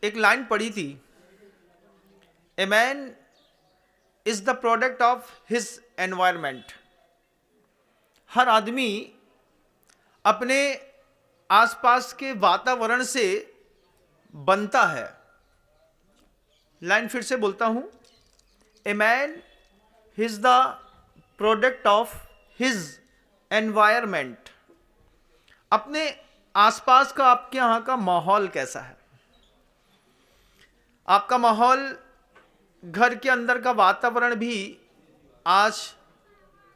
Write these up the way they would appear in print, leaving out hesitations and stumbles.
एक लाइन पढ़ी थी, a man is the product of his environment. हर आदमी अपने आसपास के वातावरण से बनता है। लाइन फिर से बोलता हूं, ए man is the product of his environment. अपने आसपास का, आपके यहां का माहौल कैसा है? आपका माहौल, घर के अंदर का वातावरण भी आज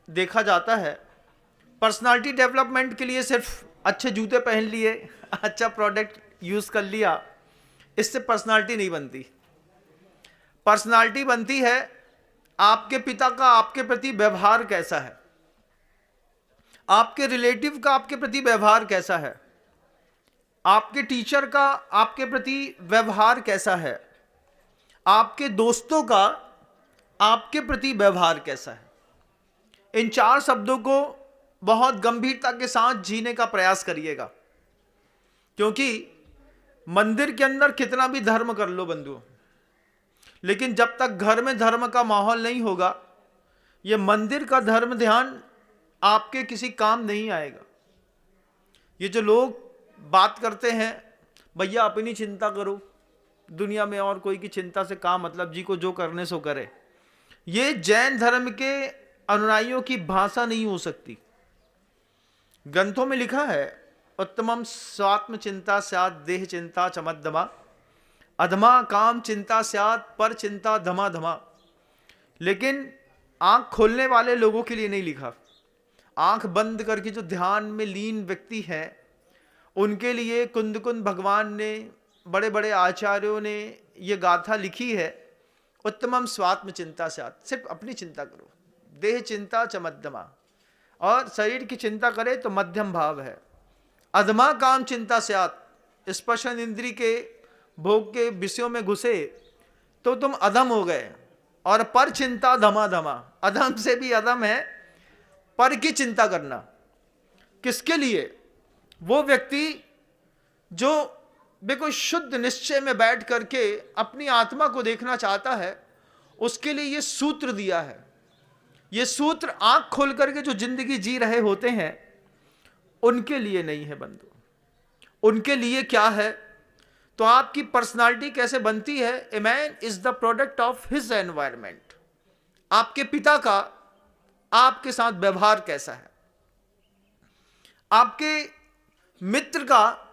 देखा जाता है। पर्सनालिटी डेवलपमेंट के लिए सिर्फ अच्छे जूते पहन लिए, अच्छा प्रोडक्ट यूज कर लिया, इससे पर्सनालिटी नहीं बनती। पर्सनालिटी बनती है आपके पिता का आपके प्रति व्यवहार कैसा है, आपके रिलेटिव का आपके प्रति व्यवहार कैसा है, आपके टीचर का आपके प्रति व्यवहार कैसा है, आपके दोस्तों का आपके प्रति व्यवहार कैसा है। इन 4 शब्दों को बहुत गंभीरता के साथ जीने का प्रयास करिएगा, क्योंकि मंदिर के अंदर कितना भी धर्म कर लो बंधुओं, लेकिन जब तक घर में धर्म का माहौल नहीं होगा, ये मंदिर का धर्म ध्यान आपके किसी काम नहीं आएगा। ये जो लोग बात करते हैं, भैया अपनी चिंता करो, दुनिया में और कोई की चिंता से काम मतलब, जी को जो करने सो करे, ये जैन धर्म के अनुयायियों की भाषा नहीं हो सकती। ग्रंथों में लिखा है, उत्तमम स्वात्म चिंता स्यात् देह चिंता चमद्धमा, अधमा काम चिंता स्यात् पर चिंता धमा धमा। लेकिन आंख खोलने वाले लोगों के लिए नहीं लिखा। आंख बंद करके जो ध्यान में लीन व्यक्ति है, उनके लिए कुंद कुंद भगवान ने, बड़े बड़े आचार्यों ने ये गाथा लिखी है, उत्तमम स्वात्म चिंता स्यात्। सिर्फ अपनी चिंता करो, देह चिंता च मध्यमा, और शरीर की चिंता करे तो मध्यम भाव है। अधमा काम चिंता स्यात्, स्पर्शन इंद्री के भोग के विषयों में घुसे तो तुम अधम हो गए। और पर चिंता धमा धमा, अधम से भी अधम है पर की चिंता करना। किसके लिए? वो व्यक्ति जो बिल्कुल शुद्ध निश्चय में बैठ करके अपनी आत्मा को देखना चाहता है, उसके लिए ये सूत्र दिया है। ये सूत्र आंख खोल करके जो जिंदगी जी रहे होते हैं, उनके लिए नहीं है बंधु। उनके लिए क्या है? तो आपकी पर्सनालिटी कैसे बनती है? ए man is the product of his environment. आपके पिता का आपके साथ व्यवहार कैसा है, आपके मित्र का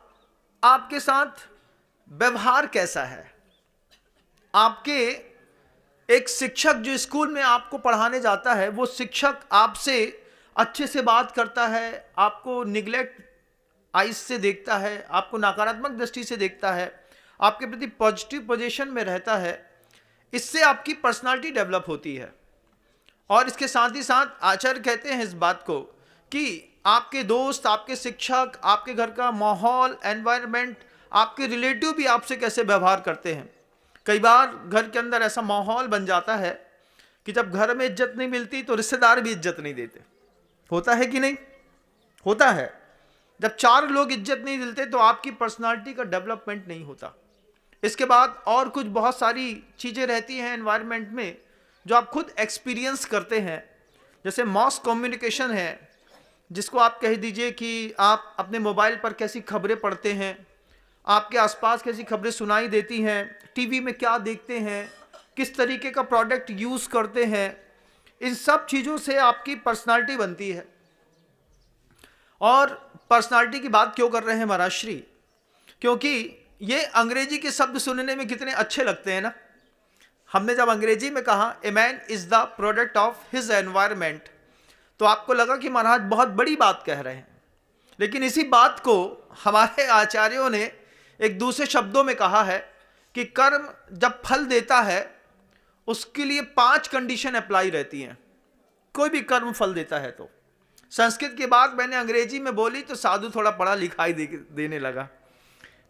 आपके साथ व्यवहार कैसा है, आपके एक शिक्षक जो स्कूल में आपको पढ़ाने जाता है, वो शिक्षक आपसे अच्छे से बात करता है, आपको निग्लेक्ट आइज से देखता है, आपको नकारात्मक दृष्टि से देखता है, आपके प्रति पॉजिटिव पोजीशन में रहता है, इससे आपकी पर्सनालिटी डेवलप होती है। और इसके साथ ही साथ आचार्य कहते हैं इस बात को कि आपके दोस्त, आपके शिक्षक, आपके घर का माहौल, एनवायरनमेंट, आपके रिलेटिव भी आपसे कैसे व्यवहार करते हैं। कई बार घर के अंदर ऐसा माहौल बन जाता है कि जब घर में इज्जत नहीं मिलती तो रिश्तेदार भी इज्जत नहीं देते। होता है कि नहीं? होता है। जब 4 लोग इज्जत नहीं देते तो आपकी पर्सनालिटी का डेवलपमेंट नहीं होता। इसके बाद और कुछ बहुत सारी चीज़ें रहती हैं एनवायरनमेंट में जो आप खुद एक्सपीरियंस करते हैं। जैसे मॉस कम्युनिकेशन है, जिसको आप कह दीजिए कि आप अपने मोबाइल पर कैसी खबरें पढ़ते हैं, आपके आसपास कैसी खबरें सुनाई देती हैं, टीवी में क्या देखते हैं, किस तरीके का प्रोडक्ट यूज़ करते हैं, इन सब चीज़ों से आपकी पर्सनालिटी बनती है। और पर्सनालिटी की बात क्यों कर रहे हैं महाराज श्री? क्योंकि ये अंग्रेजी के शब्द सुनने में कितने अच्छे लगते हैं ना। हमने जब अंग्रेजी में कहा ए man is the product of his environment, तो आपको लगा कि महाराज बहुत बड़ी बात कह रहे हैं। लेकिन इसी बात को हमारे आचार्यों ने एक दूसरे शब्दों में कहा है कि कर्म जब फल देता है उसके लिए 5 कंडीशन अप्लाई रहती हैं। कोई भी कर्म फल देता है तो संस्कृत की बात मैंने अंग्रेजी में बोली तो साधु थोड़ा पढ़ा लिखाई देने लगा,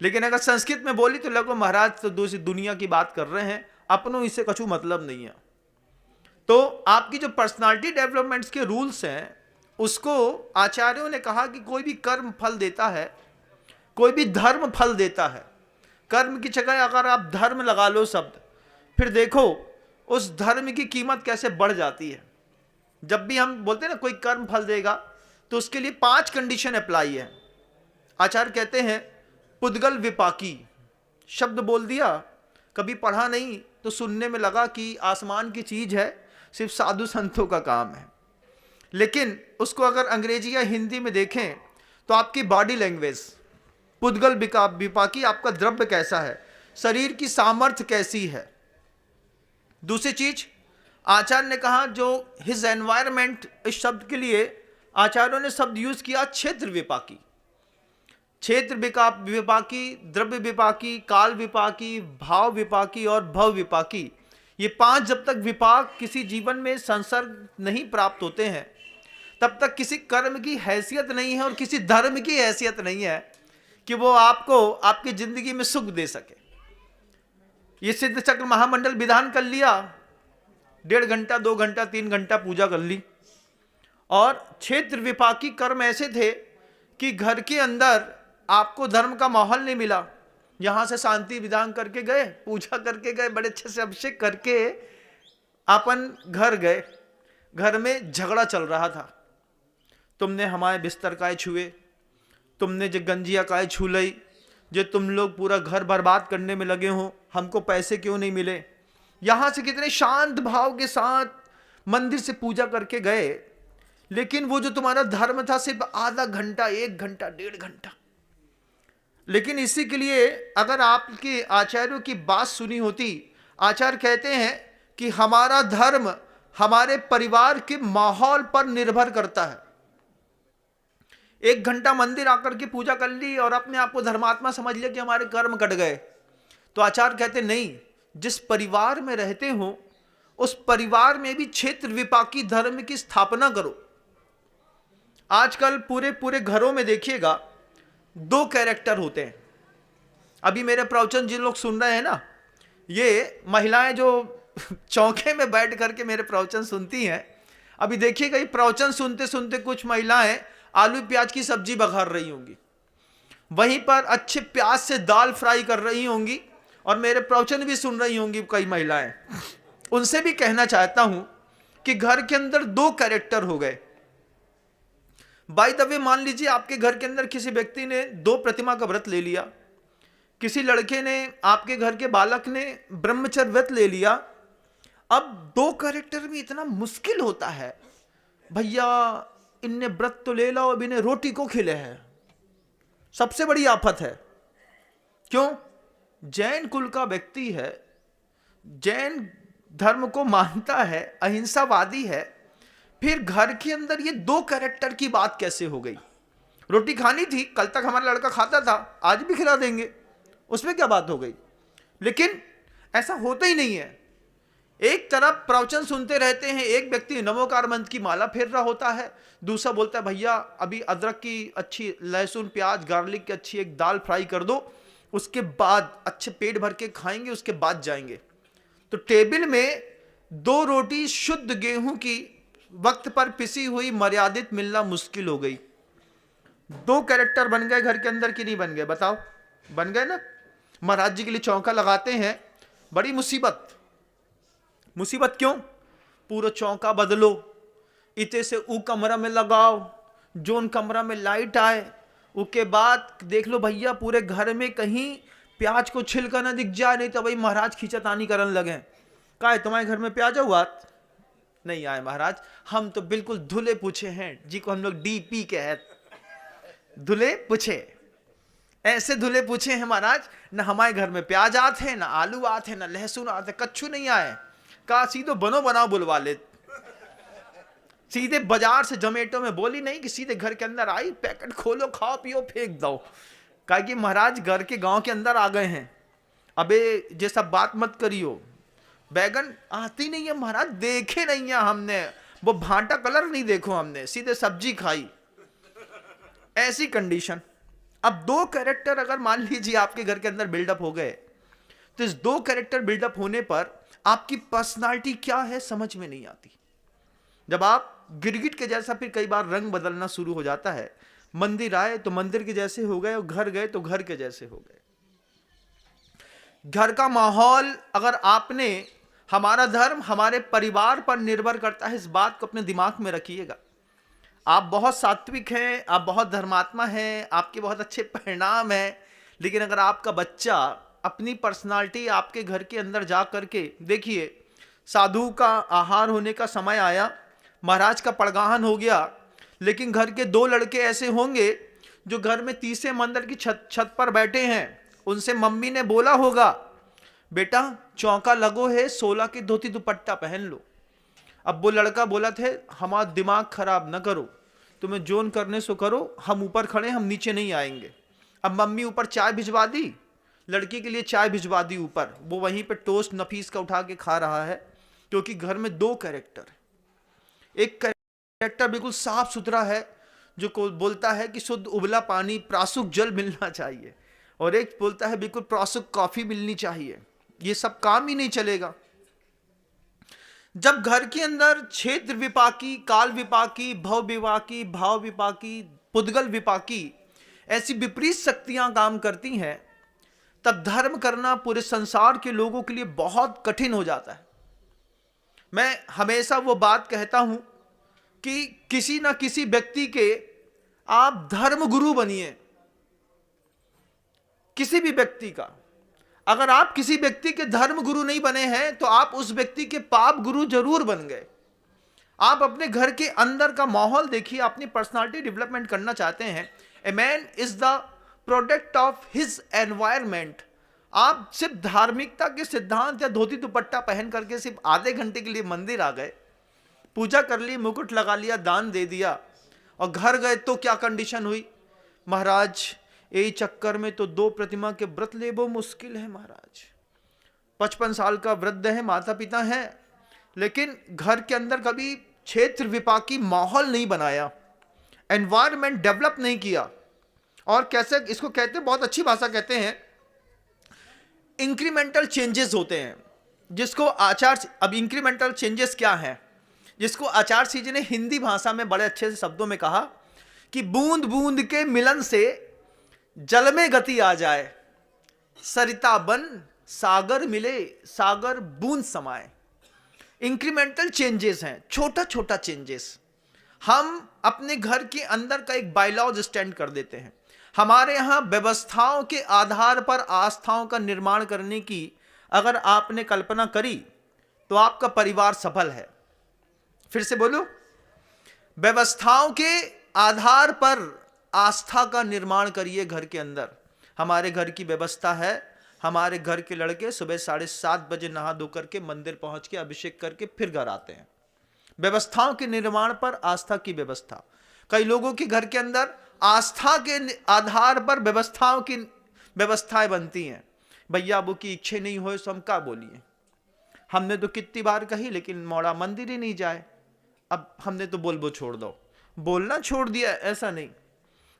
लेकिन अगर संस्कृत में बोली तो लगो महाराज तो दूसरी दुनिया की बात कर रहे हैं, अपनों इससे कछु मतलब नहीं है। तो आपकी जो पर्सनालिटी डेवलपमेंट्स के रूल्स हैं, उसको आचार्यों ने कहा कि कोई भी कर्म फल देता है, कोई भी धर्म फल देता है। कर्म की जगह अगर आप धर्म लगा लो शब्द, फिर देखो उस धर्म की कीमत कैसे बढ़ जाती है। जब भी हम बोलते हैं ना कोई कर्म फल देगा, तो उसके लिए 5 कंडीशन अप्लाई है। आचार्य कहते हैं पुद्गल विपाकी, शब्द बोल दिया, कभी पढ़ा नहीं तो सुनने में लगा कि आसमान की चीज है, सिर्फ साधु संतों का काम है। लेकिन उसको अगर अंग्रेजी या हिंदी में देखें तो आपकी बॉडी लैंग्वेज, पुद्गल विपाकी, आपका द्रव्य कैसा है, शरीर की सामर्थ्य कैसी है। दूसरी चीज आचार्य ने कहा जो हिज एनवायरमेंट, इस शब्द के लिए आचार्यों ने शब्द यूज किया क्षेत्र विपाकी। क्षेत्र विपाकी, द्रव्य विपाकी, काल विपाकी, भाव विपाकी और भव विपाकी। ये 5 जब तक विपाक किसी जीवन में संसर्ग नहीं प्राप्त होते हैं, तब तक किसी कर्म की हैसियत नहीं है और किसी धर्म की हैसियत नहीं है कि वो आपको आपकी जिंदगी में सुख दे सके। ये सिद्ध चक्र महामंडल विधान कर लिया, 1.5 घंटा 2 घंटा 3 घंटा पूजा कर ली, और क्षेत्र विपाकी कर्म ऐसे थे कि घर के अंदर आपको धर्म का माहौल नहीं मिला। यहां से शांति विधान करके गए, पूजा करके गए, बड़े अच्छे से अभिषेक करके अपन घर गए, घर में झगड़ा चल रहा था, तुमने हमारे बिस्तर काहे छुए, तुमने जो गंजिया काहे छू लई, जो तुम लोग पूरा घर बर्बाद करने में लगे हो, हमको पैसे क्यों नहीं मिले। यहां से कितने शांत भाव के साथ मंदिर से पूजा करके गए, लेकिन वो जो तुम्हारा धर्म था सिर्फ आधा घंटा, 1 घंटा 1.5 घंटा। लेकिन इसी के लिए अगर आपके आचार्यों की बात सुनी होती, आचार्य कहते हैं कि हमारा धर्म हमारे परिवार के माहौल पर निर्भर करता है। 1 घंटा मंदिर आकर के पूजा कर ली और अपने आप को धर्मात्मा समझ लिया कि हमारे कर्म कट गए, तो आचार्य कहते नहीं, जिस परिवार में रहते हो उस परिवार में भी क्षेत्र विपाकी धर्म की स्थापना करो। आजकल पूरे पूरे घरों में देखिएगा 2 कैरेक्टर होते हैं। अभी मेरे प्रवचन जिन लोग सुन रहे हैं ना, ये महिलाएं जो चौके में बैठ करके मेरे प्रवचन सुनती हैं, अभी देखिएगा ये प्रवचन सुनते सुनते कुछ महिलाएं आलू प्याज की सब्जी बघार रही होंगी, वहीं पर अच्छे प्याज से दाल फ्राई कर रही होंगी, और मेरे प्रवचन भी सुन रही होंगी कई महिलाएं। उनसे भी कहना चाहता हूं कि घर के अंदर 2 कैरेक्टर हो गए। बाय द वे, मान लीजिए आपके घर के अंदर किसी व्यक्ति ने 2 प्रतिमा का व्रत ले लिया, किसी लड़के ने, आपके घर के बालक ने ब्रह्मचर्य व्रत ले लिया। अब 2 कैरेक्टर में इतना मुश्किल होता है, भैया इनने व्रत तो ले लो, अब इन्हें रोटी को खिले है, सबसे बड़ी आफत है। क्यों? जैन कुल का व्यक्ति है, जैन धर्म को मानता है, अहिंसावादी है, फिर घर के अंदर ये 2 कैरेक्टर की बात कैसे हो गई। रोटी खानी थी, कल तक हमारा लड़का खाता था, आज भी खिला देंगे, उसमें क्या बात हो गई। लेकिन ऐसा होता ही नहीं है। एक तरफ प्रवचन सुनते रहते हैं, एक व्यक्ति नमोकार मंत्र की माला फेर रहा होता है, दूसरा बोलता है भैया अभी अदरक की अच्छी, लहसुन प्याज गार्लिक की अच्छी एक दाल फ्राई कर दो, उसके बाद अच्छे पेट भर के खाएंगे, उसके बाद जाएंगे। तो टेबल में 2 रोटी शुद्ध गेहूं की वक्त पर पिसी हुई मर्यादित मिलना मुश्किल हो गई। 2 कैरेक्टर बन गए घर के अंदर कि नहीं बन गए, बताओ? बन गए ना। महाराज जी के लिए चौका लगाते हैं, बड़ी मुसीबत। मुसीबत क्यों? पूरा चौका बदलो, इते से ऊ कमरा में लगाओ, जोन कमरा में लाइट आए, उसके बाद देख लो भैया पूरे घर में कहीं प्याज को छिलका ना दिख जाए, नहीं तो भाई महाराज खींचातानी करने लगे। का है तुम्हारे घर में प्याज हुआ? नहीं आए महाराज, हम तो बिल्कुल धुले पूछे हैं जी को हम लोग डीपी के हैं, धुले पूछे, ऐसे धुले पूछे हैं महाराज, ना हमारे घर में प्याज आते हैं, ना आलू आते हैं, ना लहसुन आते, कच्चू नहीं आए। का सीधे बनो बनाओ बुलवा ले, सीधे बाजार से जोमेटो में बोली नहीं कि सीधे घर के अंदर आई, पैकेट खोलो, खाओ पियो फेंक दो। कहा कि महाराज घर के गांव के अंदर आ गए हैं, अबे ये सब बात मत करियो, बैगन आती नहीं है महाराज, देखे नहीं है हमने, वो भांटा कलर नहीं देखो हमने, सीधे सब्जी खाई। ऐसी कंडीशन। अब 2 कैरेक्टर अगर मान लीजिए आपके घर के अंदर बिल्डअप हो गए, तो इस 2 कैरेक्टर बिल्डअप होने पर आपकी पर्सनालिटी क्या है समझ में नहीं आती। जब आप गिरगिट के जैसा फिर कई बार रंग बदलना शुरू हो जाता है, मंदिर आए तो मंदिर के जैसे हो गए, और घर गए तो घर के जैसे हो गए। घर का माहौल, अगर आपने, हमारा धर्म हमारे परिवार पर निर्भर करता है, इस बात को अपने दिमाग में रखिएगा। आप बहुत सात्विक हैं, आप बहुत धर्मात्मा हैं, आपके बहुत अच्छे परिणाम हैं, लेकिन अगर आपका बच्चा अपनी पर्सनालिटी आपके घर के अंदर जा करके, देखिए साधु का आहार होने का समय आया, महाराज का पड़गाहन हो गया, लेकिन घर के 2 लड़के ऐसे होंगे जो घर में तीसरे मंदिर की छत पर बैठे हैं, उनसे मम्मी ने बोला होगा, बेटा चौका लगो है, 16 की धोती दुपट्टा पहन लो। अब वो लड़का बोला थे, हमारा दिमाग खराब न करो, तुम्हें जोन करने सो करो, हम ऊपर खड़े, हम नीचे नहीं आएंगे। अब मम्मी ऊपर चाय भिजवा दी, लड़की के लिए चाय भिजवा दी ऊपर, वो वहीं पे टोस्ट नफीस का उठा के खा रहा है, क्योंकि घर में 2 कैरेक्टर, एक कैरेक्टर बिल्कुल साफ सुथरा है जो को बोलता है कि शुद्ध उबला पानी प्रासुक जल मिलना चाहिए, और एक बोलता है बिल्कुल प्रासुक कॉफी मिलनी चाहिए। ये सब काम ही नहीं चलेगा। जब घर के अंदर क्षेत्र विपाकी, काल विपाकी, भव विपाकी, भाव विपाकी, पुद्गल विपाकी ऐसी विपरीत शक्तियां काम करती हैं, तब धर्म करना पूरे संसार के लोगों के लिए बहुत कठिन हो जाता है। मैं हमेशा वो बात कहता हूं कि किसी ना किसी व्यक्ति के आप धर्म गुरु बनिए, किसी भी व्यक्ति का। अगर आप किसी व्यक्ति के धर्म गुरु नहीं बने हैं तो आप उस व्यक्ति के पाप गुरु जरूर बन गए। आप अपने घर के अंदर का माहौल देखिए, अपनी पर्सनालिटी डेवलपमेंट करना चाहते हैं, ए man is the product of his environment. आप सिर्फ धार्मिकता के सिद्धांत या धोती दुपट्टा पहन करके सिर्फ आधे घंटे के लिए मंदिर आ गए, पूजा कर ली, मुकुट लगा लिया, दान दे दिया, और घर गए तो क्या कंडीशन हुई, महाराज यही चक्कर में तो 2 प्रतिमा के व्रत ले वो मुश्किल है महाराज। 55 साल का वृद्ध है, माता पिता है, लेकिन घर के अंदर कभी क्षेत्र विपाकी माहौल नहीं बनाया, एनवायरमेंट डेवलप नहीं किया। और कैसे इसको कहते हैं, बहुत अच्छी भाषा कहते हैं, इंक्रीमेंटल चेंजेस होते हैं, जिसको अब इंक्रीमेंटल चेंजेस क्या है, जिसको आचार्य जी ने हिंदी भाषा में बड़े अच्छे से शब्दों में कहा कि बूंद बूंद के मिलन से जल में गति आ जाए, सरिता बन सागर मिले, सागर बूंद समाए। इंक्रीमेंटल चेंजेस हैं, छोटा छोटा चेंजेस। हम अपने घर के अंदर का एक बायलॉज स्टैंड कर देते हैं। हमारे यहां व्यवस्थाओं के आधार पर आस्थाओं का निर्माण करने की अगर आपने कल्पना करी तो आपका परिवार सफल है। फिर से बोलो, व्यवस्थाओं के आधार पर आस्था का निर्माण करिए घर के अंदर। हमारे घर की व्यवस्था है, हमारे घर के लड़के सुबह 7:30 बजे नहा धो करके मंदिर पहुंच के अभिषेक करके फिर घर आते हैं। व्यवस्थाओं के निर्माण पर आस्था की व्यवस्था। कई लोगों के घर के अंदर आस्था के आधार पर व्यवस्थाओं की व्यवस्थाएं बनती हैं। भैया वो की इच्छा नहीं हो तो हम क्या बोलिए, हमने तो कितनी बार कही लेकिन मौड़ा मंदिर ही नहीं जाए, अब हमने तो बोल छोड़ दो, बोलना छोड़ दिया, ऐसा नहीं।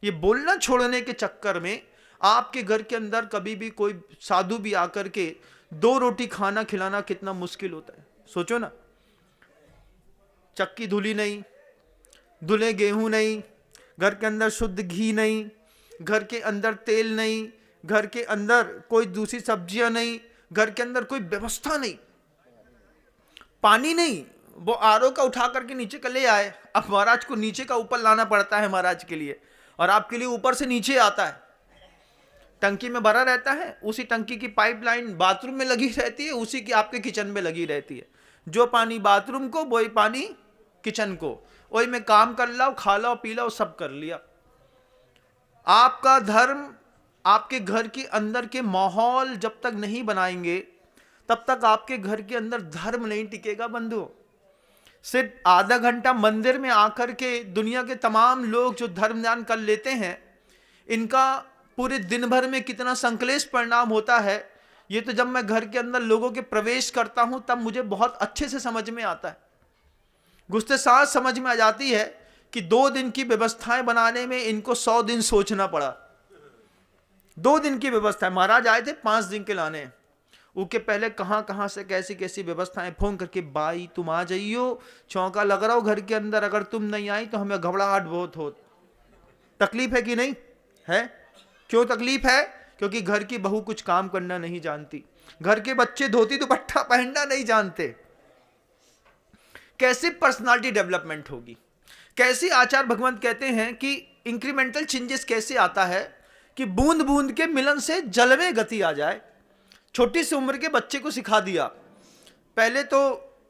ये बोलना छोड़ने के चक्कर में आपके घर के अंदर कभी भी कोई साधु भी आकर के 2 रोटी खाना खिलाना कितना मुश्किल होता है, सोचो ना। चक्की धुली नहीं, धुले गेहूं नहीं, घर के अंदर शुद्ध घी नहीं, घर के अंदर तेल नहीं, घर के अंदर कोई दूसरी सब्जियां नहीं, घर के अंदर कोई व्यवस्था नहीं, पानी नहीं, वो आरओ का उठा करके नीचे का ले आए, अब महाराज को नीचे का ऊपर लाना पड़ता है महाराज के लिए, और आपके लिए ऊपर से नीचे आता है। टंकी में भरा रहता है, उसी टंकी की पाइपलाइन बाथरूम में लगी रहती है, उसी की आपके किचन में लगी रहती है। जो पानी बाथरूम को वही पानी किचन को, वही में काम कर लाओ, खा लाओ, पी लाओ, सब कर लिया। आपका धर्म आपके घर के अंदर के माहौल जब तक नहीं बनाएंगे तब तक आपके घर के अंदर धर्म नहीं टिकेगा बंधु। सिर्फ आधा घंटा मंदिर में आकर के दुनिया के तमाम लोग जो धर्म ध्यान कर लेते हैं, इनका पूरे दिन भर में कितना संकलेश परिणाम होता है, ये तो जब मैं घर के अंदर लोगों के प्रवेश करता हूं तब मुझे बहुत अच्छे से समझ में आता है। घुसते साथ समझ में आ जाती है कि 2 दिन की व्यवस्थाएं बनाने में इनको 100 दिन सोचना पड़ा। 2 दिन की व्यवस्था, महाराज आए थे 5 दिन के लाने, उसके पहले कहां से कैसी कैसी व्यवस्थाएं, फोन करके भाई तुम आ जाइयो, चौका लग रहा हो घर के अंदर, अगर तुम नहीं आई तो हमें घबराहट बहुत हो। तकलीफ है कि नहीं है? क्यों तकलीफ है? क्योंकि घर की बहू कुछ काम करना नहीं जानती। घर के बच्चे धोती दुपट्टा पहनना नहीं जानते। कैसे पर्सनालिटी डेवलपमेंट होगी? कैसे आचार्य भगवंत कहते हैं कि इंक्रीमेंटल चेंजेस कैसे आता है कि बूंद बूंद के मिलन से जल में गति आ जाए। छोटी सी उम्र के बच्चे को सिखा दिया। पहले तो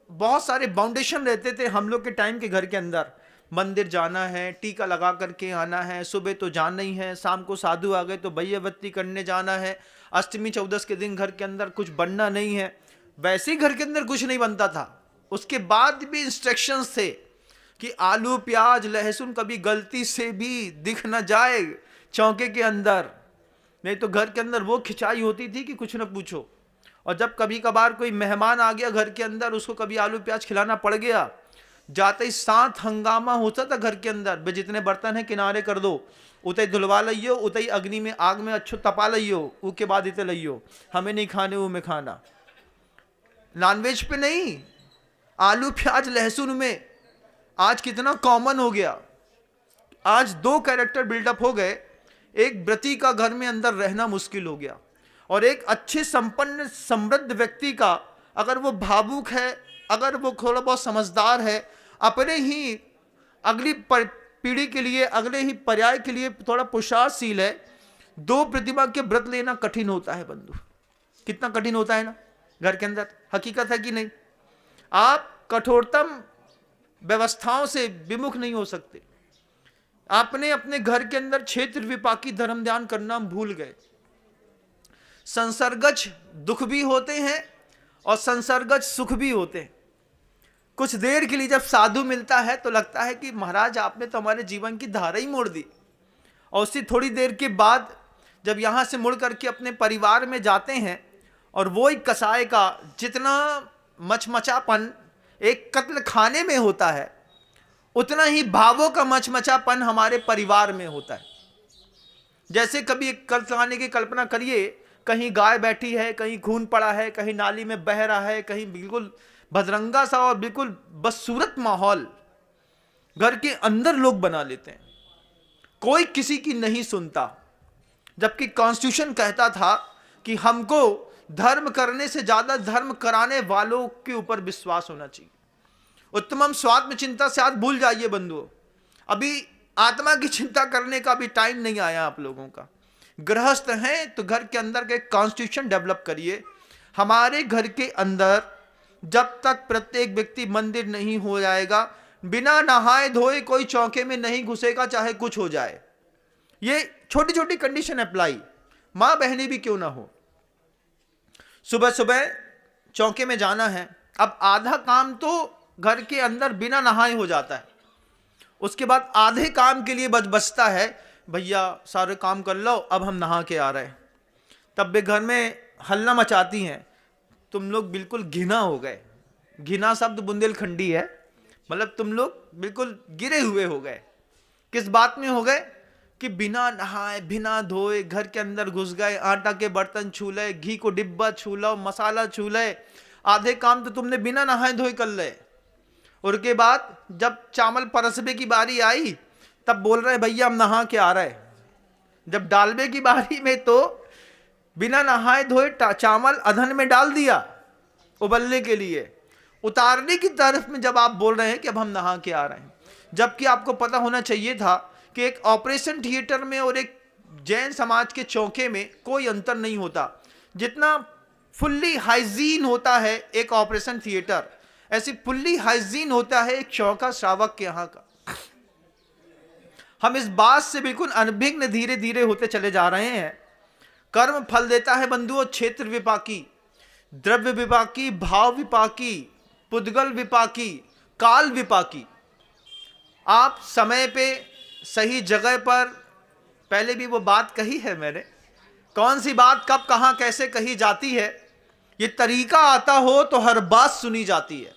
बहुत सारे बाउंडेशन रहते थे हम लोग के टाइम के घर के अंदर, मंदिर जाना है, टीका लगा करके आना है, सुबह तो जाना ही है, शाम को साधु आ गए तो बत्ती करने जाना है, अष्टमी चौदस के दिन घर के अंदर कुछ बनना नहीं है। वैसे ही घर के अंदर कुछ नहीं बनता था। उसके बाद भी इंस्ट्रक्शंस थे कि आलू प्याज लहसुन कभी गलती से भी दिख न जाए चौके के अंदर, नहीं तो घर के अंदर वो खिंचाई होती थी कि कुछ न पूछो। और जब कभी कभार कोई मेहमान आ गया घर के अंदर, उसको कभी आलू प्याज खिलाना पड़ गया, जाते ही साथ हंगामा होता था घर के अंदर। बे जितने बर्तन है किनारे कर दो, उतई धुलवा लियो, उतई अग्नि में आग में अच्छो तपा लियो, उसके बाद इतने लियो, हमें नहीं खाने वो में खाना। नॉनवेज पे नहीं, आलू प्याज लहसुन में आज कितना कॉमन हो गया। आज दो कैरेक्टर बिल्डअप हो गए। एक व्रती का घर में अंदर रहना मुश्किल हो गया, और एक अच्छे संपन्न समृद्ध व्यक्ति का, अगर वो भावुक है, अगर वो थोड़ा बहुत समझदार है, अपने ही अगली पीढ़ी के लिए, अगले ही पर्याय के लिए थोड़ा पुरुषार्थशील है, दो प्रतिमा के व्रत लेना कठिन होता है बंधु। कितना कठिन होता है ना घर के अंदर, हकीकत है कि नहीं? आप कठोरतम व्यवस्थाओं से विमुख नहीं हो सकते। आपने अपने घर के अंदर क्षेत्र विपाकी धर्म ध्यान करना भूल गए। संसर्गज दुख भी होते हैं और संसर्गज सुख भी होते हैं। कुछ देर के लिए जब साधु मिलता है तो लगता है कि महाराज आपने तो हमारे जीवन की धारा ही मोड़ दी, और उससे थोड़ी देर के बाद जब यहाँ से मुड़ करके अपने परिवार में जाते हैं, और वो एक कसाई का जितना मचमचापन एक कत्ल खाने में होता है, उतना ही भावों का मचमचापन हमारे परिवार में होता है। जैसे कभी एक कत्ल खाने की कल्पना करिए, कहीं गाय बैठी है, कहीं खून पड़ा है, कहीं नाली में बह रहा है, कहीं बिल्कुल भदरंगा सा और बिल्कुल बदसूरत माहौल घर के अंदर लोग बना लेते हैं। कोई किसी की नहीं सुनता, जबकि कॉन्स्टिट्यूशन कहता था कि हमको धर्म करने से ज्यादा धर्म कराने वालों के ऊपर विश्वास होना चाहिए। उत्तमम स्वात्म चिंता से आज भूल जाइए बंधुओं, अभी आत्मा की चिंता करने का भी टाइम नहीं आया आप लोगों का। गृहस्थ हैं तो घर के अंदर के कॉन्स्टिट्यूशन डेवलप करिए। हमारे घर के अंदर जब तक प्रत्येक व्यक्ति मंदिर नहीं हो जाएगा, बिना नहाए धोए कोई चौके में नहीं घुसेगा, चाहे कुछ हो जाए। ये छोटी छोटी कंडीशन अप्लाई, मां बहनी भी क्यों ना हो। सुबह सुबह चौके में जाना है, अब आधा काम तो घर के अंदर बिना नहाए हो जाता है, उसके बाद आधे काम के लिए बचता है, भैया सारे काम कर लो अब हम नहा के आ रहे हैं। तब वे घर में हल्ला मचाती हैं, तुम लोग बिल्कुल घिना हो गए। घिना शब्द बुंदेलखंडी है, मतलब तुम लोग बिल्कुल गिरे हुए हो गए। किस बात में हो गए कि बिना नहाए बिना धोए घर के अंदर घुस गए, आटा के बर्तन छू ले, घी को डिब्बा छू लो, मसाला छू ले, आधे काम तो तुमने बिना नहाए धोए कर ले। और के बाद जब चावल परसबे की बारी आई तब बोल रहे भैया हम नहा के आ रहे। जब डालबे की बारी में तो बिना नहाए धोए चावल अधन में डाल दिया उबलने के लिए। उतारने की तरफ में जब आप बोल रहे हैं कि अब हम नहा के आ रहे हैं, जबकि आपको पता होना चाहिए था कि एक ऑपरेशन थिएटर में और एक जैन समाज के चौके में कोई अंतर नहीं होता। जितना फुल्ली हाइजीन होता है एक ऑपरेशन थिएटर, ऐसी फुल्ली हाइजीन होता है एक चौका श्रावक के यहाँ का। हम इस बात से बिल्कुल अनभिज्ञ धीरे धीरे होते चले जा रहे हैं। कर्म फल देता है बंधुओं क्षेत्र विपाकी, द्रव्य विपाकी, भाव विपाकी, पुद्गल विपाकी, काल विपाकी। आप समय पे सही जगह पर, पहले भी वो बात कही है मैंने, कौन सी बात कब कहां कैसे कही जाती है, ये तरीका आता हो तो हर बात सुनी जाती है।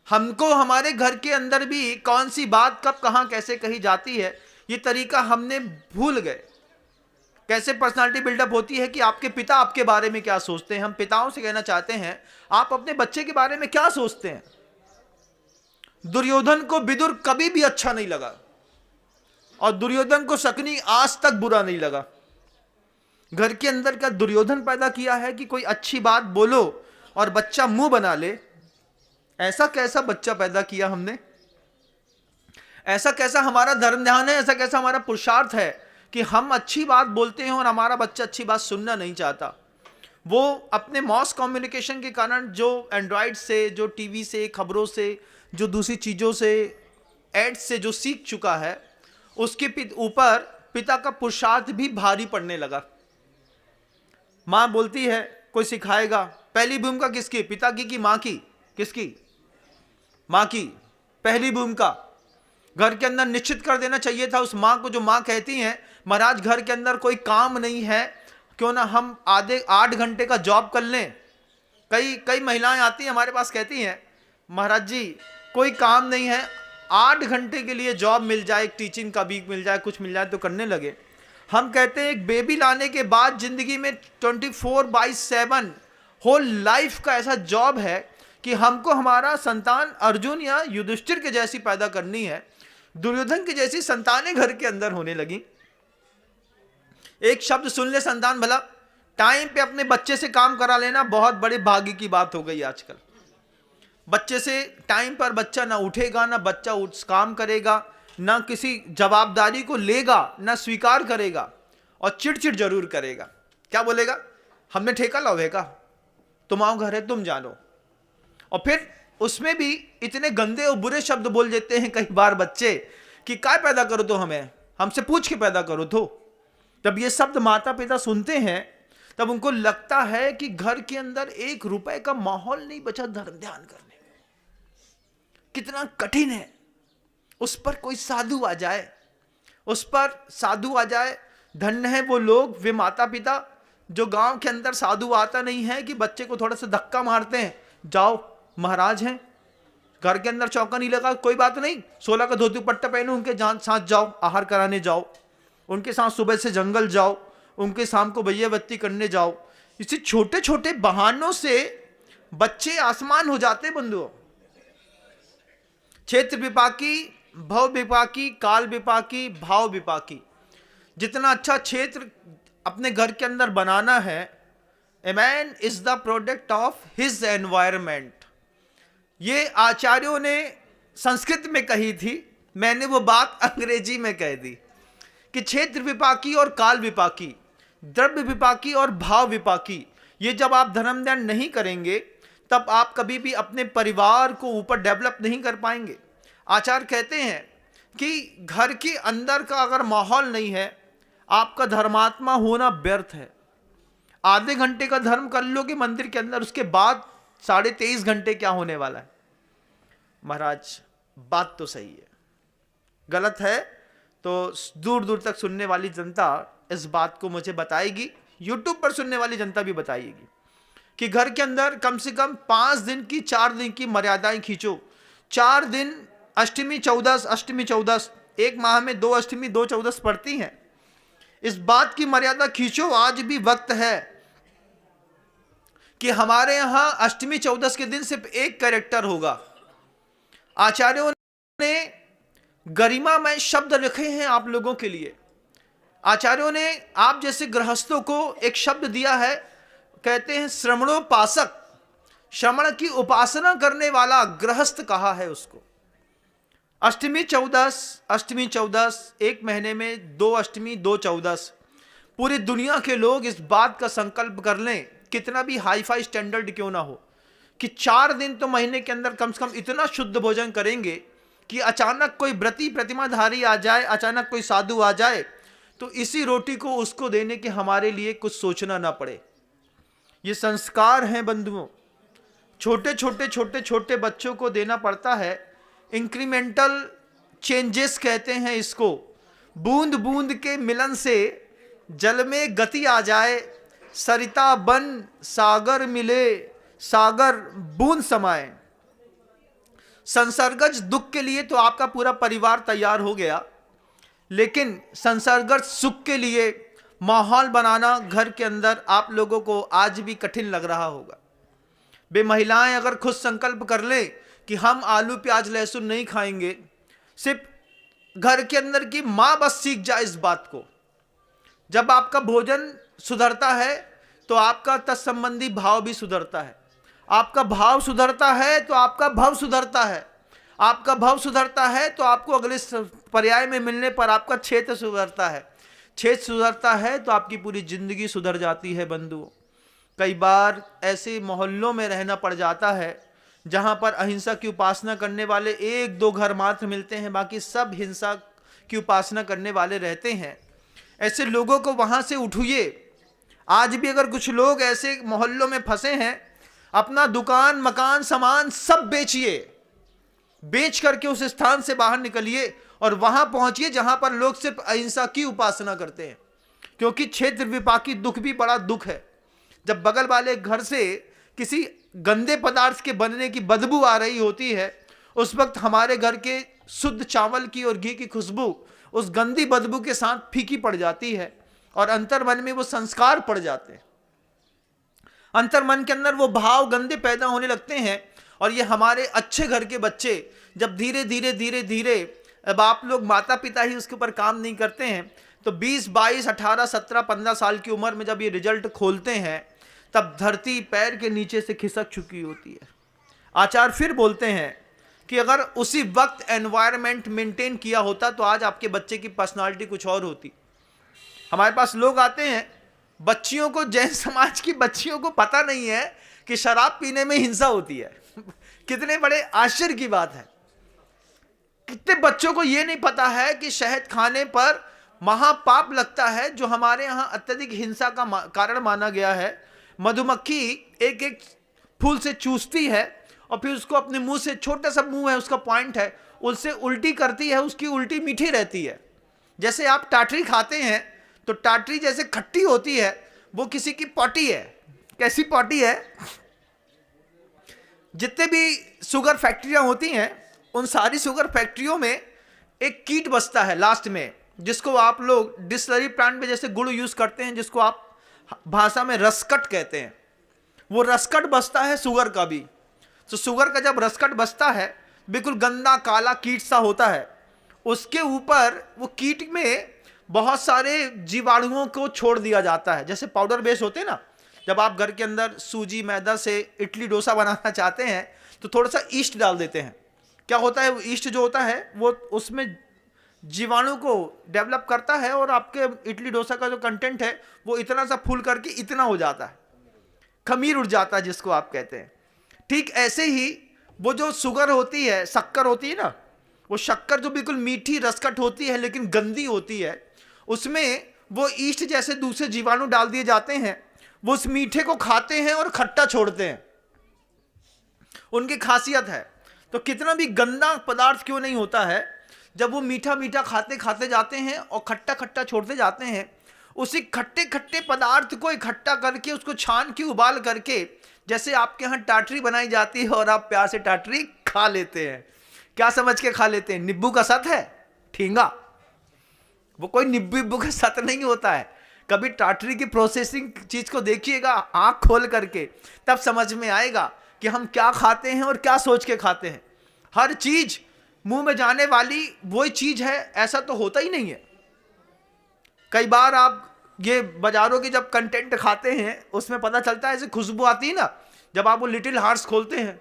हमको हमारे घर के अंदर भी कौन सी बात कब कहां कैसे कही जाती है, ये तरीका हमने भूल गए। कैसे पर्सनालिटी बिल्डअप होती है कि आपके पिता आपके बारे में क्या सोचते हैं। हम पिताओं से कहना चाहते हैं, आप अपने बच्चे के बारे में क्या सोचते हैं। दुर्योधन को विदुर कभी भी अच्छा नहीं लगा और दुर्योधन को शकुनी आज तक बुरा नहीं लगा। घर के अंदर का दुर्योधन पैदा किया है कि कोई अच्छी बात बोलो और बच्चा मुंह बना ले? ऐसा कैसा बच्चा पैदा किया हमने? ऐसा कैसा हमारा धर्म ध्यान है? ऐसा कैसा हमारा पुरुषार्थ है कि हम अच्छी बात बोलते हैं और हमारा बच्चा अच्छी बात सुनना नहीं चाहता? वो अपने मॉस कम्युनिकेशन के कारण, जो एंड्रॉयड से, जो टीवी से, खबरों से, जो दूसरी चीज़ों से, एड्स से जो सीख चुका है, उसके ऊपर पिता का पुरुषार्थ भी भारी पड़ने लगा। माँ बोलती है कोई सिखाएगा, पहली भूमिका किसकी? पिता की कि माँ की? किसकी? माँ की। पहली भूमिका घर के अंदर निश्चित कर देना चाहिए था उस माँ को, जो माँ कहती हैं महाराज घर के अंदर कोई काम नहीं है, क्यों ना हम आधे 8 घंटे का जॉब कर लें। कई महिलाएं आती हैं हमारे पास, कहती हैं महाराज जी कोई काम नहीं है, 8 घंटे के लिए जॉब मिल जाए, एक टीचिंग का भी मिल जाए, कुछ मिल जाए तो करने लगे। हम कहते हैं एक बेबी लाने के बाद जिंदगी में 24/7 होल लाइफ का ऐसा जॉब है कि हमको हमारा संतान अर्जुन या युधिष्ठिर के जैसी पैदा करनी है। दुर्योधन की जैसी संतानें घर के अंदर होने लगी। एक शब्द सुन ले संतान भला, टाइम पे अपने बच्चे से काम करा लेना बहुत बड़े भाग्य की बात हो गई आजकल। बच्चे से टाइम पर बच्चा ना उठेगा, ना बच्चा काम करेगा, ना किसी जवाबदारी को लेगा, ना स्वीकार करेगा, और चिड़चिड़ जरूर करेगा। क्या बोलेगा? हमने ठेका लवे का, तुम आओ घर है तुम जानो। और फिर उसमें भी इतने गंदे और बुरे शब्द बोल देते हैं कई बार बच्चे कि काय पैदा करो तो हमें, हमसे पूछ के पैदा करो तो। जब ये शब्द माता पिता सुनते हैं तब उनको लगता है कि घर के अंदर 1 रुपए का माहौल नहीं बचा धर्म ध्यान करने। कितना कठिन है। उस पर कोई साधु आ जाए, उस पर साधु आ जाए। धन्य है वो लोग, वे माता पिता जो गांव के अंदर साधु आता नहीं है कि बच्चे को थोड़ा सा धक्का मारते हैं, जाओ महाराज हैं, घर के अंदर चौका नहीं लगा कोई बात नहीं, 16 का धोती पट्टा पहनो, उनके साथ जाओ, आहार कराने जाओ, उनके साथ सुबह से जंगल जाओ, उनके शाम को भैया बत्ती करने जाओ। इसी छोटे छोटे बहानों से बच्चे आसमान हो जाते बंधुओं। क्षेत्र विपाकी, भव विपाकी, काल विपाकी, भाव विपाकी। जितना अच्छा क्षेत्र अपने घर के अंदर बनाना है, ए man is the product of his environment. ये आचार्यों ने संस्कृत में कही थी, मैंने वो बात अंग्रेजी में कह दी कि क्षेत्र विपाकी और काल विपाकी, द्रव्य विपाकी और भाव विपाकी, ये जब आप धर्म ध्यान नहीं करेंगे तब आप कभी भी अपने परिवार को ऊपर डेवलप नहीं कर पाएंगे। आचार्य कहते हैं कि घर के अंदर का अगर माहौल नहीं है, आपका धर्मात्मा होना व्यर्थ है। आधे घंटे का धर्म कर लोगे मंदिर के अंदर, उसके बाद 23.5 घंटे क्या होने वाला है? महाराज बात तो सही है, गलत है तो दूर दूर तक सुनने वाली जनता इस बात को मुझे बताएगी, YouTube पर सुनने वाली जनता भी बताएगी कि घर के अंदर कम से कम 5 दिन की, 4 दिन की मर्यादाएं खींचो। 4 दिन, अष्टमी चौदस, अष्टमी चौदस, एक माह में 2 अष्टमी 2 चौदस पड़ती हैं। इस बात की मर्यादा खींचो। आज भी वक्त है कि हमारे यहां अष्टमी चौदस के दिन सिर्फ एक कैरेक्टर होगा। आचार्यों ने गरिमामय शब्द लिखे हैं आप लोगों के लिए। आचार्यों ने आप जैसे गृहस्थों को एक शब्द दिया है, कहते हैं श्रमणोपासक। श्रमण की उपासना करने वाला गृहस्थ कहा है उसको। अष्टमी चौदस, अष्टमी चौदस, एक महीने में 2 अष्टमी 2 चौदस। पूरी दुनिया के लोग इस बात का संकल्प कर लें, कितना भी हाई फाई स्टैंडर्ड क्यों ना हो, कि 4 दिन तो महीने के अंदर कम से कम इतना शुद्ध भोजन करेंगे कि अचानक कोई व्रती प्रतिमाधारी आ जाए, अचानक कोई साधु आ जाए तो इसी रोटी को उसको देने के हमारे लिए कुछ सोचना ना पड़े। ये संस्कार हैं बंधुओं। छोटे छोटे छोटे छोटे बच्चों को देना पड़ता है। इंक्रीमेंटल चेंजेस कहते हैं इसको। बूंद बूंद के मिलन से जल में गति आ जाए, सरिता बन सागर मिले, सागर बूंद समाए। संसर्गज दुख के लिए तो आपका पूरा परिवार तैयार हो गया, लेकिन संसर्गज सुख के लिए माहौल बनाना घर के अंदर आप लोगों को आज भी कठिन लग रहा होगा। वे महिलाएं अगर खुद संकल्प कर ले कि हम आलू प्याज लहसुन नहीं खाएंगे, सिर्फ घर के अंदर की मां बस सीख जाए इस बात को, जब आपका भोजन सुधरता है तो आपका तत्संबंधी भाव भी सुधरता है। आपका भाव सुधरता है तो आपका भव सुधरता है। आपका भव सुधरता है तो आपको अगले पर्याय में मिलने पर आपका क्षेत्र सुधरता है। क्षेत्र सुधरता है तो आपकी पूरी जिंदगी सुधर जाती है बंधुओं। कई बार ऐसे मोहल्लों में रहना पड़ जाता है जहां पर अहिंसा की उपासना करने वाले एक दो घर मात्र मिलते हैं, बाकी सब हिंसा की उपासना करने वाले रहते हैं। ऐसे लोगों को वहां से उठिए। आज भी अगर कुछ लोग ऐसे मोहल्लों में फंसे हैं, अपना दुकान मकान सामान सब बेचिए, बेच करके उस स्थान से बाहर निकलिए और वहां पहुंचिए जहां पर लोग सिर्फ अहिंसा की उपासना करते हैं। क्योंकि क्षेत्र विपाकी दुख भी बड़ा दुख है। जब बगल वाले घर से किसी गंदे पदार्थ के बनने की बदबू आ रही होती है, उस वक्त हमारे घर के शुद्ध चावल की और घी की खुशबू उस गंदी बदबू के साथ फीकी पड़ जाती है और अंतर्मन में वो संस्कार पड़ जाते हैं। अंतर्मन के अंदर वो भाव गंदे पैदा होने लगते हैं। और ये हमारे अच्छे घर के बच्चे जब धीरे धीरे धीरे धीरे, अब आप लोग माता पिता ही उसके ऊपर काम नहीं करते हैं, तो 20, 22, 18, 17, 15 साल की उम्र में जब ये रिजल्ट खोलते हैं तब धरती पैर के नीचे से खिसक चुकी होती है। आचार्य फिर बोलते हैं कि अगर उसी वक्त एनवायरनमेंट मेंटेन किया होता तो आज आपके बच्चे की पर्सनालिटी कुछ और होती। हमारे पास लोग आते हैं, बच्चियों को, जैन समाज की बच्चियों को पता नहीं है कि शराब पीने में हिंसा होती है। कितने बड़े आश्चर्य की बात है। कितने बच्चों को यह नहीं पता है कि शहद खाने पर महापाप लगता है, जो हमारे यहां अत्यधिक हिंसा का कारण माना गया है। मधुमक्खी एक एक फूल से चूसती है और फिर उसको अपने मुंह से, छोटा सा मुंह है उसका, पॉइंट है, उससे उल्टी करती है। उसकी उल्टी मीठी रहती है। जैसे आप टाटरी खाते हैं तो टाटरी जैसे खट्टी होती है, वो किसी की पॉटी है। कैसी पॉटी है? जितने भी शुगर फैक्ट्रियां होती हैं, उन सारी शुगर फैक्ट्रियों में एक कीट बसता है लास्ट में, जिसको आप लोग डिस्लरी प्लांट में जैसे गुड़ यूज करते हैं, जिसको आप भाषा में रसकट कहते हैं। वो रसकट बसता है शुगर का भी। तो शुगर का जब रसकट बसता है, बिल्कुल गंदा काला कीट सा होता है। उसके ऊपर वो कीट में बहुत सारे जीवाणुओं को छोड़ दिया जाता है। जैसे पाउडर बेस होते हैं ना, जब आप घर के अंदर सूजी मैदा से इडली डोसा बनाना चाहते हैं तो थोड़ा सा ईस्ट डाल देते हैं। क्या होता है, वो ईस्ट जो होता है वो उसमें जीवाणु को डेवलप करता है और आपके इडली डोसा का जो कंटेंट है वो इतना सा फूल करके इतना हो जाता है, खमीर उड़ जाता है जिसको आप कहते हैं। ठीक ऐसे ही वो जो शुगर होती है, शक्कर होती है ना, वो शक्कर जो बिल्कुल मीठी रसकट होती है लेकिन गंदी होती है, उसमें वो ईस्ट जैसे दूसरे जीवाणु डाल दिए जाते हैं। वो उस मीठे को खाते हैं और खट्टा छोड़ते हैं, उनकी खासियत है। तो कितना भी गंदा पदार्थ क्यों नहीं होता है, जब वो मीठा मीठा खाते खाते जाते हैं और खट्टा खट्टा छोड़ते जाते हैं, उसी खट्टे खट्टे पदार्थ को इकट्ठा करके उसको छान के उबाल करके, जैसे आपके यहाँ टाटरी बनाई जाती है और आप प्यार से टाटरी खा लेते हैं। क्या समझ के खा लेते हैं? नींबू का सत है, ठेंगा। वो कोई नींबू का सत नहीं होता है। कभी टाटरी की प्रोसेसिंग चीज को देखिएगा आंख खोल करके, तब समझ में आएगा कि हम क्या खाते हैं और क्या सोच के खाते हैं। हर चीज मुंह में जाने वाली वही चीज है, ऐसा तो होता ही नहीं है। कई बार आप ये बाजारों के जब कंटेंट खाते हैं उसमें पता चलता है, ऐसे खुशबू आती है ना, जब आप वो लिटिल हार्ट्स खोलते हैं,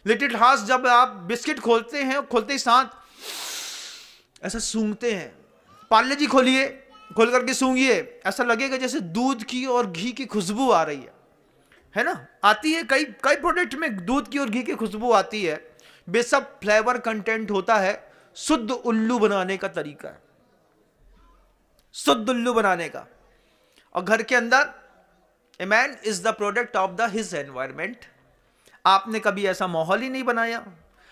लिटिल हार्ट्स जब आप बिस्किट खोलते हैं, खोलते ही साथ ऐसा सूंघते हैं। पार्ले जी खोलिए, खोल करके सूंघिए, ऐसा लगेगा जैसे दूध की और घी की खुशबू आ रही है ना। आती है, कई कई प्रोडक्ट में दूध की और घी की खुशबू आती है। बेशक फ्लेवर कंटेंट होता है, शुद्ध उल्लू बनाने का तरीका है, शुद्ध उल्लू बनाने का। और घर के अंदर ए man is the product of the his environment. आपने कभी ऐसा माहौल ही नहीं बनाया।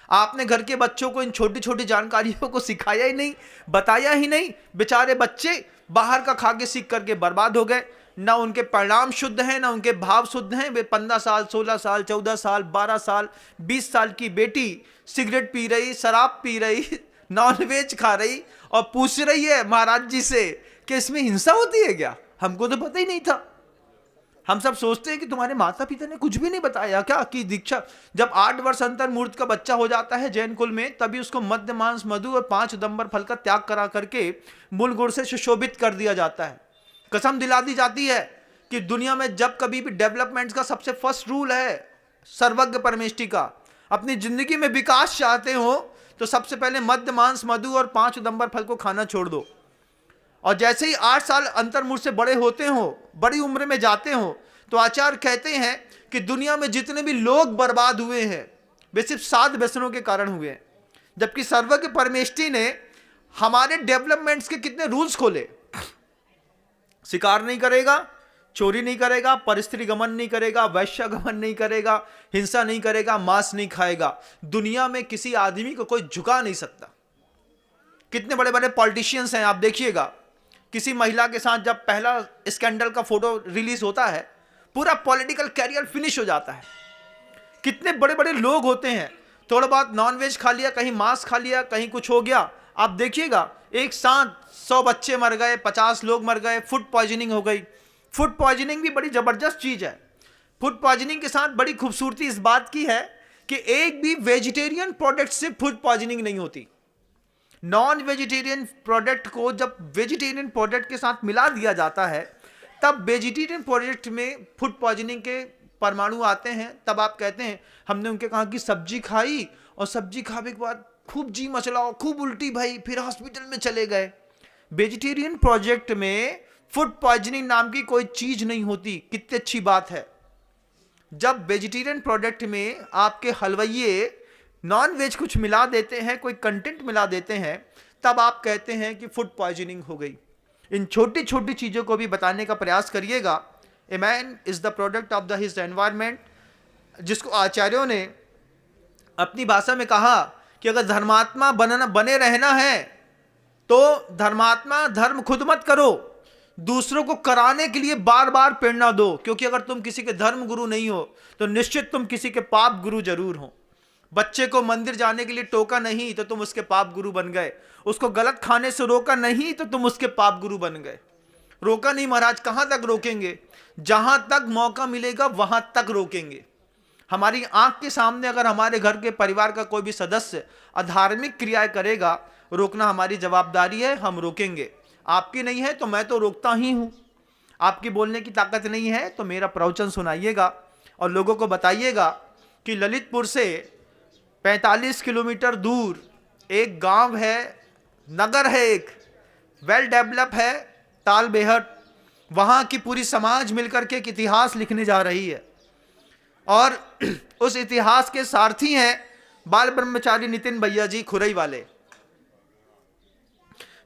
आपने घर के बच्चों को इन छोटी छोटी जानकारियों को सिखाया ही नहीं, बताया ही नहीं। बेचारे बच्चे बाहर का खा के सीख करके बर्बाद हो गए। ना उनके परिणाम शुद्ध हैं, ना उनके भाव शुद्ध हैं। वे 15 साल, 16 साल, 14 साल, 12 साल, 20 साल की बेटी सिगरेट पी रही, शराब पी रही, नॉनवेज खा रही और पूछ रही है महाराज जी से कि इसमें हिंसा होती है क्या? हमको तो पता ही नहीं था। हम सब सोचते हैं कि तुम्हारे माता पिता ने कुछ भी नहीं बताया क्या कि दीक्षा, जब 8 वर्ष अंतर मूर्त का बच्चा हो जाता है जैन कुल में, तभी उसको मध्य मांस मधु और 5 उदंबर फल का त्याग करा करके मूल गुण से सुशोभित कर दिया जाता है। कसम दिला दी जाती है कि दुनिया में जब कभी भी डेवलपमेंट का सबसे फर्स्ट रूल है सर्वज्ञ परमेष्टि का, अपनी जिंदगी में विकास चाहते हो तो सबसे पहले मद्य मांस मधु और 5 उदंबर फल को खाना छोड़ दो। और जैसे ही 8 साल अंतर्मुख से बड़े होते हो, बड़ी उम्र में जाते हो, तो आचार्य कहते हैं कि दुनिया में जितने भी लोग बर्बाद हुए हैं वे सिर्फ 7 व्यसनों के कारण हुए हैं, जबकि सर्वज्ञ परमेष्टि ने हमारे डेवलपमेंट्स के कितने रूल्स खोले। शिकार नहीं करेगा, चोरी नहीं करेगा, परिस्त्री गमन नहीं करेगा, वैश्य गमन नहीं करेगा, हिंसा नहीं करेगा, मांस नहीं खाएगा। दुनिया में किसी आदमी को कोई झुका नहीं सकता। कितने बड़े बड़े पॉलिटिशियंस हैं, आप देखिएगा, किसी महिला के साथ जब पहला स्कैंडल का फोटो रिलीज होता है पूरा पॉलिटिकल कैरियर फिनिश हो जाता है। कितने बड़े बड़े लोग होते हैं, थोड़ा बहुत नॉनवेज खा लिया, कहीं मांस खा लिया, कहीं कुछ हो गया, आप देखिएगा एक साथ 100 बच्चे मर गए, 50 लोग मर गए, फूड पॉइजनिंग हो गई। फूड पॉइजनिंग भी बड़ी जबरदस्त चीज है। फूड पॉइजनिंग के साथ बड़ी खूबसूरती इस बात की है कि एक भी वेजिटेरियन प्रोडक्ट से फूड पॉइजनिंग नहीं होती। नॉन वेजिटेरियन प्रोडक्ट को जब वेजिटेरियन प्रोडक्ट के साथ मिला दिया जाता है तब वेजिटेरियन प्रोडक्ट में फूड पॉइजनिंग के परमाणु आते हैं। तब आप कहते हैं, हमने उनके कहा कि सब्जी खाई और सब्जी खाने के बाद खूब जी मचलाओ, खूब उल्टी भाई, फिर हॉस्पिटल में चले गए। वेजिटेरियन प्रोजेक्ट में फूड पॉइजनिंग नाम की कोई चीज नहीं होती। कितनी अच्छी बात है। जब वेजिटेरियन प्रोडक्ट में आपके हलवाइये नॉन वेज कुछ मिला देते हैं, कोई कंटेंट मिला देते हैं, तब आप कहते हैं कि फूड पॉइजनिंग हो गई। इन छोटी छोटी चीजों को भी बताने का प्रयास करिएगा। ए man is the product of the his environment, जिसको आचार्यों ने अपनी भाषा में कहा कि अगर धर्मात्मा बने रहना है तो धर्मात्मा धर्म खुद मत करो, दूसरों को कराने के लिए बार बार प्रेरणा दो, क्योंकि अगर तुम किसी के धर्म गुरु नहीं हो तो निश्चित तुम किसी के पाप गुरु जरूर हो। बच्चे को मंदिर जाने के लिए टोका नहीं तो तुम उसके पाप गुरु बन गए, उसको गलत खाने से रोका नहीं तो तुम उसके पाप गुरु बन गए। रोका नहीं महाराज, कहां तक रोकेंगे? जहां तक मौका मिलेगा वहां तक रोकेंगे। हमारी आंख के सामने अगर हमारे घर के परिवार का कोई भी सदस्य अधार्मिक क्रियाएं करेगा, रोकना हमारी जवाबदारी है, हम रोकेंगे। आपकी नहीं है तो मैं तो रोकता ही हूं। आपकी बोलने की ताकत नहीं है तो मेरा प्रवचन सुनाइएगा और लोगों को बताइएगा कि ललितपुर से 45 किलोमीटर दूर एक गांव है, नगर है, एक वेल डेवलप है, ताल बेहट। वहां की पूरी समाज मिलकर के एक इतिहास लिखने जा रही है और उस इतिहास के सारथी हैं बाल ब्रह्मचारी नितिन भैया जी खुरई वाले।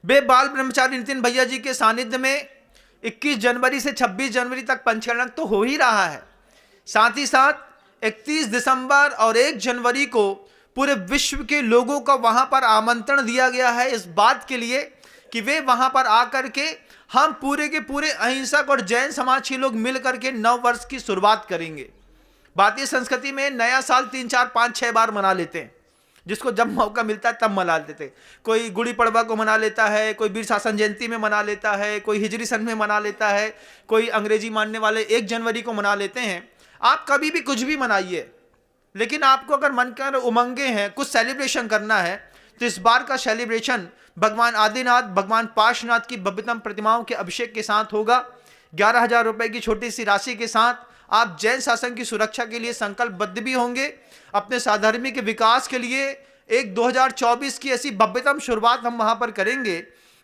वे बाल ब्रह्मचारी नितिन भैया जी के सानिध्य में 21 जनवरी से 26 जनवरी तक पंचकर्णक तो हो ही रहा है। साथ ही साथ 31 दिसंबर और 1 जनवरी को पूरे विश्व के लोगों का वहां पर आमंत्रण दिया गया है इस बात के लिए कि वे वहां पर आकर के हम पूरे के पूरे अहिंसक और जैन समाज के लोग मिलकर के नव वर्ष की शुरुआत करेंगे। भारतीय संस्कृति में नया साल 3, 4, 5, 6 बार मना लेते हैं, जिसको जब मौका मिलता है तब मना लेते हैं। कोई गुड़ी पड़वा को मना लेता है, कोई वीर शासन जयंती में मना लेता है, कोई हिजरी सन में मना लेता है, कोई अंग्रेजी मानने वाले 1 जनवरी को मना लेते हैं। आप कभी भी कुछ भी मनाइए, लेकिन आपको अगर मन कर उमंगे हैं, कुछ सेलिब्रेशन करना है, तो इस बार का सेलिब्रेशन भगवान आदिनाथ, भगवान पार्श्वनाथ की भव्यतम प्रतिमाओं के अभिषेक के साथ होगा। 11,000 रुपए की छोटी सी राशि के साथ आप जैन शासन की सुरक्षा के लिए संकल्पबद्ध भी होंगे। अपने साधर्मी के विकास के लिए एक 2024 की ऐसी भव्यतम शुरुआत हम वहां पर करेंगे।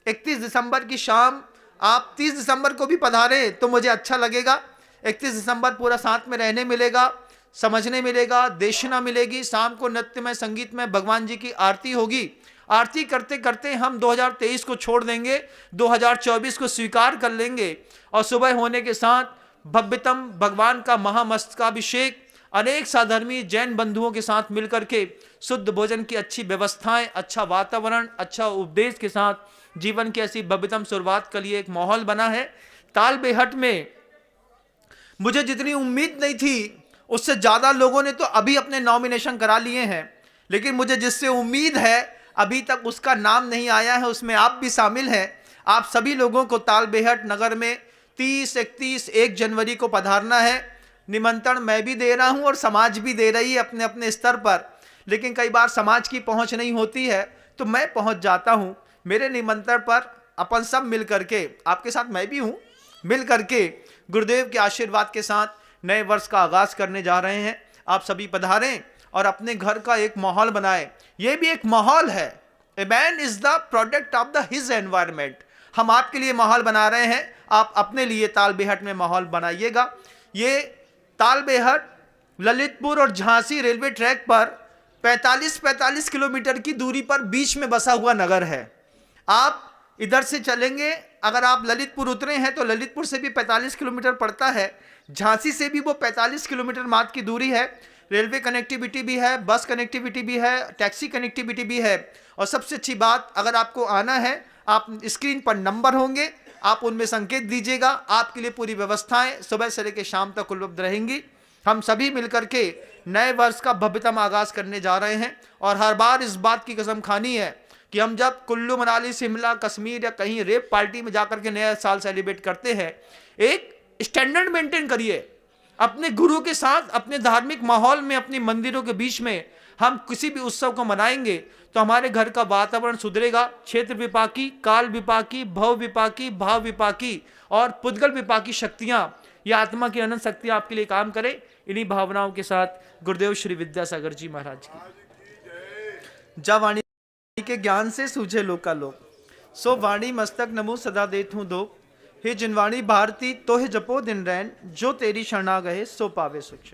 31 दिसंबर की शाम आप 30 दिसंबर को भी पधारें तो मुझे अच्छा लगेगा। 31 दिसंबर पूरा साथ में रहने मिलेगा, समझने मिलेगा, देशना मिलेगी। शाम को नृत्य में, संगीत में भगवान जी की आरती होगी। आरती करते करते हम 2023 को छोड़ देंगे, 2024 को स्वीकार कर लेंगे और सुबह होने के साथ भव्यतम भगवान का महामस्तकाभिषेक अनेक साधर्मी जैन बंधुओं के साथ मिलकर के शुद्ध भोजन की अच्छी व्यवस्थाएं, अच्छा वातावरण, अच्छा उपदेश के साथ जीवन की ऐसी भव्यतम शुरुआत के लिए एक माहौल बना है। ताल बेहट में मुझे जितनी उम्मीद नहीं थी उससे ज्यादा लोगों ने तो अभी अपने नॉमिनेशन करा लिए हैं, लेकिन मुझे जिससे उम्मीद है अभी तक उसका नाम नहीं आया है, उसमें आप भी शामिल हैं। आप सभी लोगों को ताल बेहट नगर में 30, 31, 1 जनवरी को पधारना है। निमंत्रण मैं भी दे रहा हूं और समाज भी दे रही है अपने अपने स्तर पर, लेकिन कई बार समाज की पहुंच नहीं होती है तो मैं पहुंच जाता हूं। मेरे निमंत्रण पर अपन सब मिल करके, आपके साथ मैं भी हूं, मिल करके गुरुदेव के आशीर्वाद के साथ नए वर्ष का आगाज करने जा रहे हैं। आप सभी पधारें और अपने घर का एक माहौल बनाएं। यह भी एक माहौल है। ए man is the product of the his environment. हम आपके लिए माहौल बना रहे हैं, आप अपने लिए तालबेहट में माहौल बनाइएगा। ये तालबेहट ललितपुर और झांसी रेलवे ट्रैक पर 45 किलोमीटर की दूरी पर बीच में बसा हुआ नगर है। आप इधर से चलेंगे, अगर आप ललितपुर उतरे हैं तो ललितपुर से भी 45 किलोमीटर पड़ता है, झांसी से भी वो 45 किलोमीटर मात्र की दूरी है। रेलवे कनेक्टिविटी भी है, बस कनेक्टिविटी भी है, टैक्सी कनेक्टिविटी भी है। और सबसे अच्छी बात, अगर आपको आना है, आप स्क्रीन पर नंबर होंगे, आप उनमें संकेत दीजिएगा। आपके लिए पूरी व्यवस्थाएं सुबह से लेकर शाम तक उपलब्ध रहेंगी। हम सभी मिलकर के नए वर्ष का भव्यतम आगाज करने जा रहे हैं और हर बार इस बात की कसम खानी है कि हम जब कुल्लू मनाली शिमला कश्मीर या कहीं रेप पार्टी में जाकर के नया साल सेलिब्रेट करते हैं, एक स्टैंडर्ड मेंटेन करिए अपने गुरु के साथ। अपने धार्मिक माहौल में, अपने मंदिरों के बीच में हम किसी भी उत्सव को मनाएंगे तो हमारे घर का वातावरण सुधरेगा। क्षेत्र विपाकी, काल विपाकी, भव विपाकी, भाव विपाकी और पुद्गल विपाकी शक्तियां, या आत्मा की अनंत शक्तियां आपके लिए काम करें। इन्हीं भावनाओं के साथ गुरुदेव श्री विद्यासागर जी महाराज की जा वाणी के ज्ञान से सूझे लोकालोक, सो वाणी मस्तक नमो सदा देत हूं दो। हे जिनवाणी भारती तो हे जपो दिन रैन, जो तेरी शरणा गए सो पावे सुख।